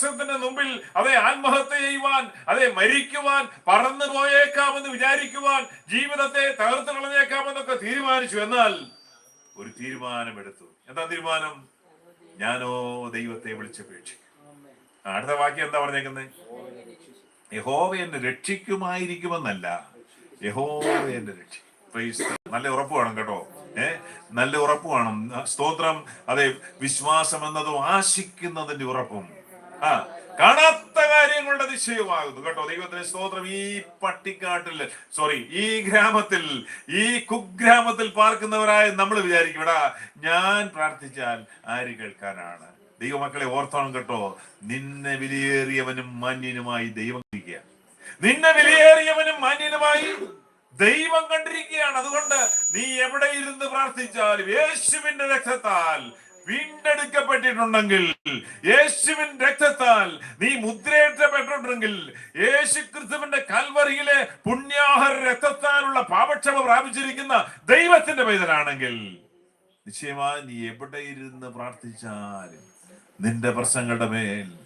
ത്തിന്റെ മുമ്പിൽ അതെ ആത്മഹത്യ ചെയ്യുവാൻ, അതെ മരിക്കുവാൻ, പറന്നു പോയേക്കാമെന്ന് വിചാരിക്കുവാൻ, ജീവിതത്തെ തകർത്ത് കളഞ്ഞേക്കാമെന്നൊക്കെ തീരുമാനിച്ചു. എന്നാൽ ഒരു തീരുമാനമെടുത്തു. എന്താ തീരുമാനം? ഞാനോ ദൈവത്തെ വിളിച്ചപേക്ഷിക്കും. അടുത്ത വാക്യം എന്താ പറഞ്ഞേക്കുന്നത്? യഹോവ എന്നെ രക്ഷിക്കുമായിരിക്കുമെന്നല്ല, യഹോവ എന്നെ രക്ഷിക്കും. നല്ല ഉറപ്പ് വേണം കേട്ടോ. നല്ല ഉറപ്പ് വേണം. സ്തോത്രം. അതെ, വിശ്വാസം എന്നതും ആശിക്കുന്നതിന്റെ ഉറപ്പും കാണാത്ത കാര്യങ്ങളുടെ നിശ്ചയമാകുന്നു കേട്ടോ. ദൈവത്തിന് സ്തോത്രം. ഈ പട്ടിക്കാട്ടിൽ, ഈ ഗ്രാമത്തിൽ, ഈ കുഗ്രാമത്തിൽ പാർക്കുന്നവരായ നമ്മൾ വിചാരിക്കും, എടാ ഞാൻ പ്രാർത്ഥിച്ചാൽ ആര് കേൾക്കാനാണ്? ദൈവമക്കളെ ഓർത്തോണം കേട്ടോ. നിന്നെ വിലയേറിയവനും മാന്യനുമായി ദൈവം കണ്ടിരിക്കുക. നിന്നെ വിലയേറിയവനും മാന്യനുമായി ദൈവം കണ്ടിരിക്കുകയാണ്. അതുകൊണ്ട് നീ എവിടെ ഇരുന്ന് പ്രാർത്ഥിച്ചാലും യേശുവിന്റെ രക്തത്താൽ വീണ്ടെടുക്കപ്പെട്ടിട്ടുണ്ടെങ്കിൽ, യേശുവിന്റെ രക്തത്താൽ നീ മുദ്രയേറ്റപ്പെട്ടിട്ടുണ്ടെങ്കിൽ, യേശു ക്രിസ്തുവിന്റെ കൽവറിയിലെ പുണ്യാഹര രക്തത്താലുള്ള പാപക്ഷമ പ്രാപിച്ചിരിക്കുന്ന ദൈവത്തിന്റെ പൈതലാണെങ്കിൽ നിശ്ചയമായി നീ എവിടെ ഇരുന്ന് പ്രാർത്ഥിച്ചാലും നിന്റെ പ്രശ്നങ്ങളുടെ മേൽ